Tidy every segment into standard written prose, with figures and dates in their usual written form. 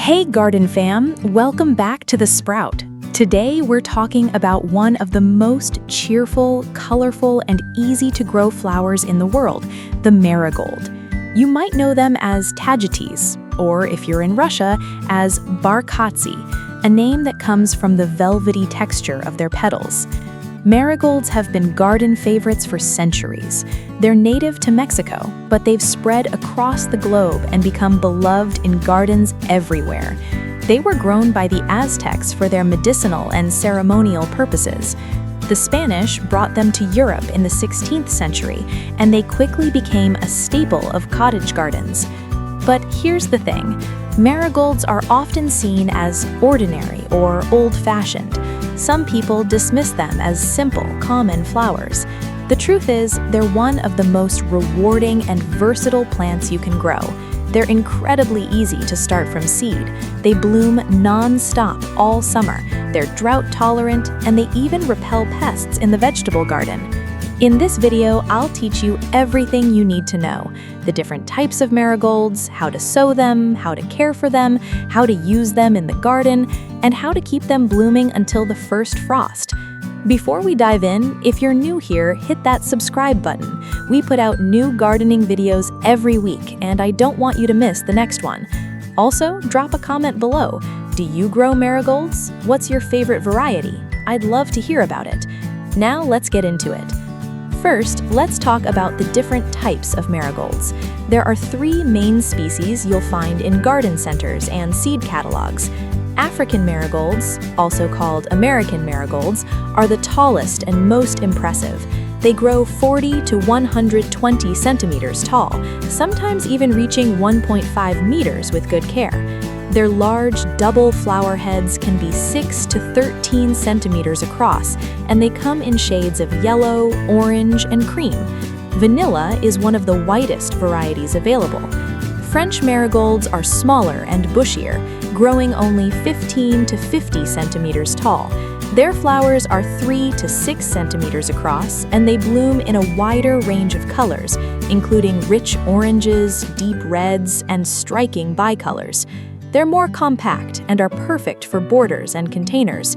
Hey garden fam, welcome back to The Sprout. Today we're talking about one of the most cheerful, colorful, and easy to grow flowers in the world, the marigold. You might know them as tagetes, or if you're in Russia, as barkatsi, a name that comes from the velvety texture of their petals. Marigolds have been garden favorites for centuries. They're native to Mexico, but they've spread across the globe and become beloved in gardens everywhere. They were grown by the Aztecs for their medicinal and ceremonial purposes. The Spanish brought them to Europe in the 16th century, and they quickly became a staple of cottage gardens. But here's the thing, marigolds are often seen as ordinary or old-fashioned. Some people dismiss them as simple, common flowers. The truth is, they're one of the most rewarding and versatile plants you can grow. They're incredibly easy to start from seed. They bloom non-stop all summer. They're drought-tolerant, and they even repel pests in the vegetable garden. In this video, I'll teach you everything you need to know. The different types of marigolds, how to sow them, how to care for them, how to use them in the garden, and how to keep them blooming until the first frost. Before we dive in, if you're new here, hit that subscribe button. We put out new gardening videos every week, and I don't want you to miss the next one. Also, drop a comment below. Do you grow marigolds? What's your favorite variety? I'd love to hear about it. Now let's get into it. First, let's talk about the different types of marigolds. There are three main species you'll find in garden centers and seed catalogs. African marigolds, also called American marigolds, are the tallest and most impressive. They grow 40 to 120 centimeters tall, sometimes even reaching 1.5 meters with good care. Their large, double flower heads can be 6 to 13 centimeters across, and they come in shades of yellow, orange, and cream. Vanilla is one of the whitest varieties available. French marigolds are smaller and bushier, growing only 15 to 50 centimeters tall. Their flowers are 3 to 6 centimeters across, and they bloom in a wider range of colors, including rich oranges, deep reds, and striking bicolors. They're more compact and are perfect for borders and containers.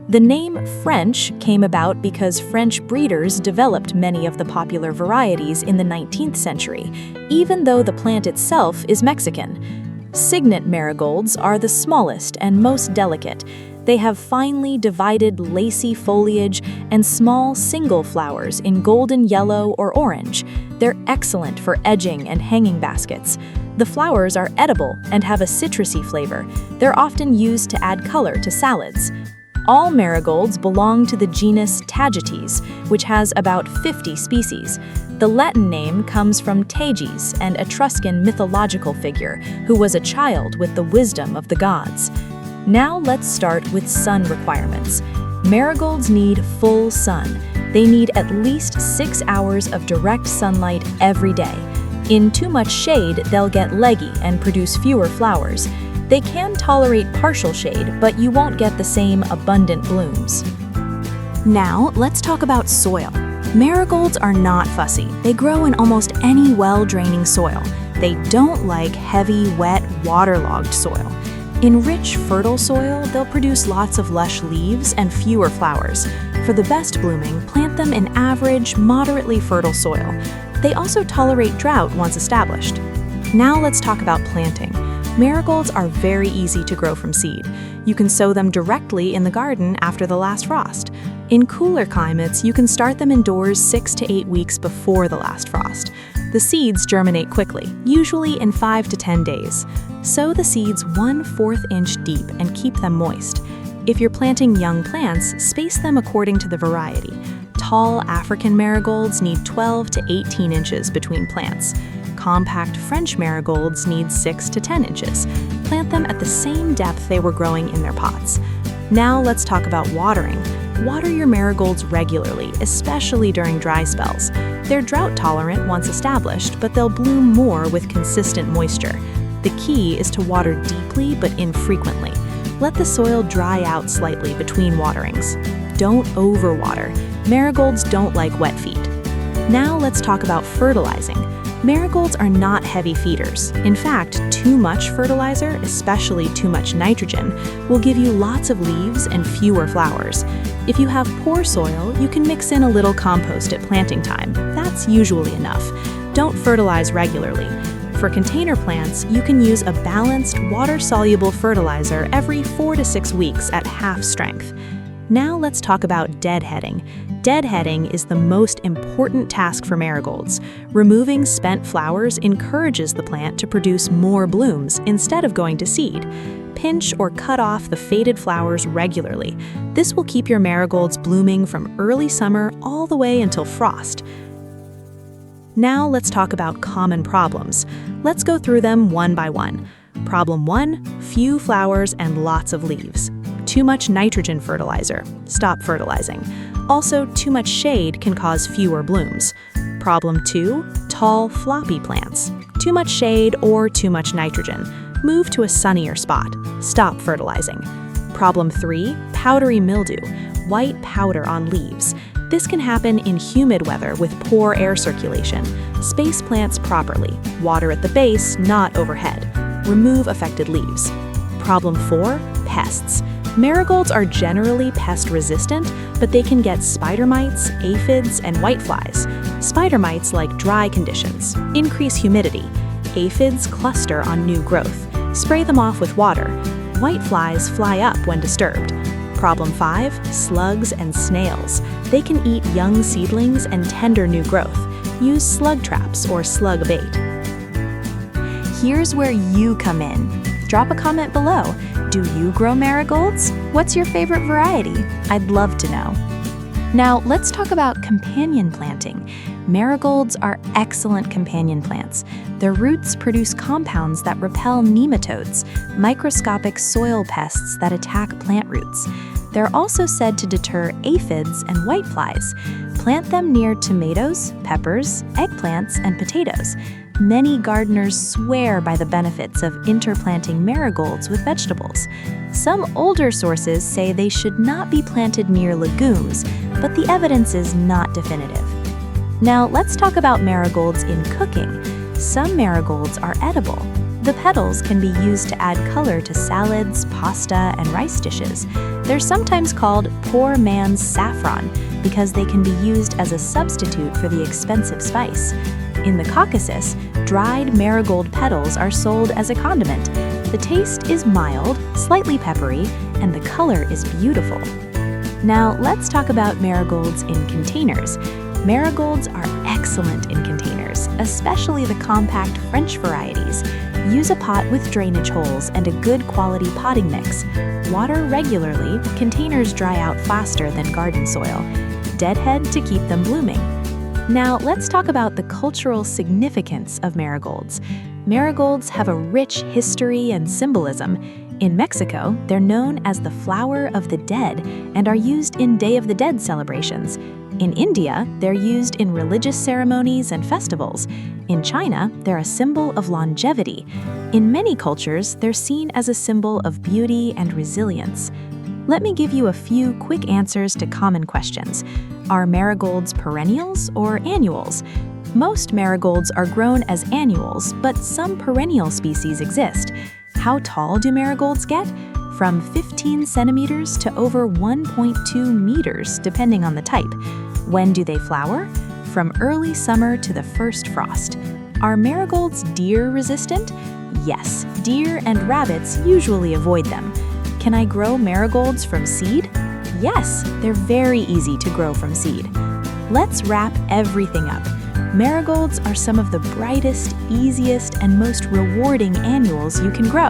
The name French came about because French breeders developed many of the popular varieties in the 19th century, even though the plant itself is Mexican. Signet marigolds are the smallest and most delicate. They have finely divided lacy foliage and small single flowers in golden yellow or orange. They're excellent for edging and hanging baskets. The flowers are edible and have a citrusy flavor. They're often used to add color to salads. All marigolds belong to the genus Tagetes, which has about 50 species. The Latin name comes from Tages, an Etruscan mythological figure who was a child with the wisdom of the gods. Now let's start with sun requirements. Marigolds need full sun. They need at least 6 hours of direct sunlight every day. In too much shade, they'll get leggy and produce fewer flowers. They can tolerate partial shade, but you won't get the same abundant blooms. Now, let's talk about soil. Marigolds are not fussy. They grow in almost any well-draining soil. They don't like heavy, wet, waterlogged soil. In rich, fertile soil, they'll produce lots of lush leaves and fewer flowers. For the best blooming, plant them in average, moderately fertile soil. They also tolerate drought once established. Now let's talk about planting. Marigolds are very easy to grow from seed. You can sow them directly in the garden after the last frost. In cooler climates, you can start them indoors 6 to 8 weeks before the last frost. The seeds germinate quickly, usually in 5 to 10 days. Sow the seeds 1/4 inch deep and keep them moist. If you're planting young plants, space them according to the variety. Tall African marigolds need 12 to 18 inches between plants. Compact French marigolds need 6 to 10 inches. Plant them at the same depth they were growing in their pots. Now let's talk about watering. Water your marigolds regularly, especially during dry spells. They're drought tolerant once established, but they'll bloom more with consistent moisture. The key is to water deeply but infrequently. Let the soil dry out slightly between waterings. Don't overwater. Marigolds don't like wet feet. Now let's talk about fertilizing. Marigolds are not heavy feeders. In fact, too much fertilizer, especially too much nitrogen, will give you lots of leaves and fewer flowers. If you have poor soil, you can mix in a little compost at planting time. That's usually enough. Don't fertilize regularly. For container plants, you can use a balanced, water-soluble fertilizer every 4 to 6 weeks at half strength. Now let's talk about deadheading. Deadheading is the most important task for marigolds. Removing spent flowers encourages the plant to produce more blooms instead of going to seed. Pinch or cut off the faded flowers regularly. This will keep your marigolds blooming from early summer all the way until frost. Now let's talk about common problems. Let's go through them one by one. Problem 1, few flowers and lots of leaves. Too much nitrogen fertilizer. Stop fertilizing. Also, too much shade can cause fewer blooms. Problem 2, tall, floppy plants. Too much shade or too much nitrogen. Move to a sunnier spot. Stop fertilizing. Problem 3, powdery mildew. White powder on leaves. This can happen in humid weather with poor air circulation. Space plants properly. Water at the base, not overhead. Remove affected leaves. Problem 4, pests. Marigolds are generally pest-resistant, but they can get spider mites, aphids, and whiteflies. Spider mites like dry conditions. Increase humidity. Aphids cluster on new growth. Spray them off with water. Whiteflies fly up when disturbed. Problem 5, slugs and snails. They can eat young seedlings and tender new growth. Use slug traps or slug bait. Here's where you come in. Drop a comment below. Do you grow marigolds? What's your favorite variety? I'd love to know. Now, let's talk about companion planting. Marigolds are excellent companion plants. Their roots produce compounds that repel nematodes, microscopic soil pests that attack plant roots. They're also said to deter aphids and whiteflies. Plant them near tomatoes, peppers, eggplants, and potatoes. Many gardeners swear by the benefits of interplanting marigolds with vegetables. Some older sources say they should not be planted near legumes, but the evidence is not definitive. Now let's talk about marigolds in cooking. Some marigolds are edible. The petals can be used to add color to salads, pasta, and rice dishes. They're sometimes called poor man's saffron because they can be used as a substitute for the expensive spice. In the Caucasus, dried marigold petals are sold as a condiment. The taste is mild, slightly peppery, and the color is beautiful. Now let's talk about marigolds in containers. Marigolds are excellent in containers, especially the compact French varieties. Use a pot with drainage holes and a good quality potting mix. Water regularly, containers dry out faster than garden soil. Deadhead to keep them blooming. Now let's talk about the cultural significance of marigolds. Marigolds have a rich history and symbolism. In Mexico, they're known as the flower of the dead and are used in Day of the Dead celebrations. In India, they're used in religious ceremonies and festivals. In China, they're a symbol of longevity. In many cultures, they're seen as a symbol of beauty and resilience. Let me give you a few quick answers to common questions. Are marigolds perennials or annuals? Most marigolds are grown as annuals, but some perennial species exist. How tall do marigolds get? From 15 centimeters to over 1.2 meters, depending on the type. When do they flower? From early summer to the first frost. Are marigolds deer resistant? Yes, deer and rabbits usually avoid them. Can I grow marigolds from seed? Yes, they're very easy to grow from seed. Let's wrap everything up. Marigolds are some of the brightest, easiest, and most rewarding annuals you can grow.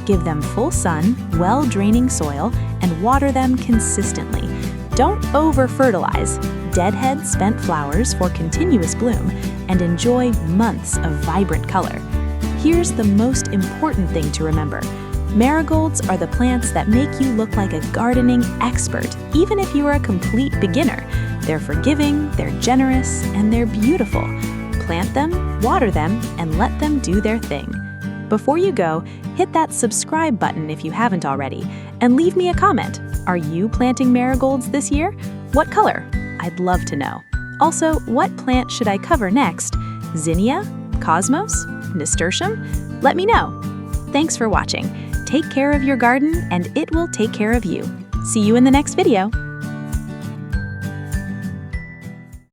Give them full sun, well-draining soil, and water them consistently. Don't over-fertilize. Deadhead spent flowers for continuous bloom, and enjoy months of vibrant color. Here's the most important thing to remember. Marigolds are the plants that make you look like a gardening expert, even if you are a complete beginner. They're forgiving, they're generous, and they're beautiful. Plant them, water them, and let them do their thing. Before you go, hit that subscribe button if you haven't already, and leave me a comment. Are you planting marigolds this year? What color? I'd love to know. Also, what plant should I cover next? Zinnia? Cosmos? Nasturtium? Let me know. Thanks for watching. Take care of your garden and it will take care of you. See you in the next video.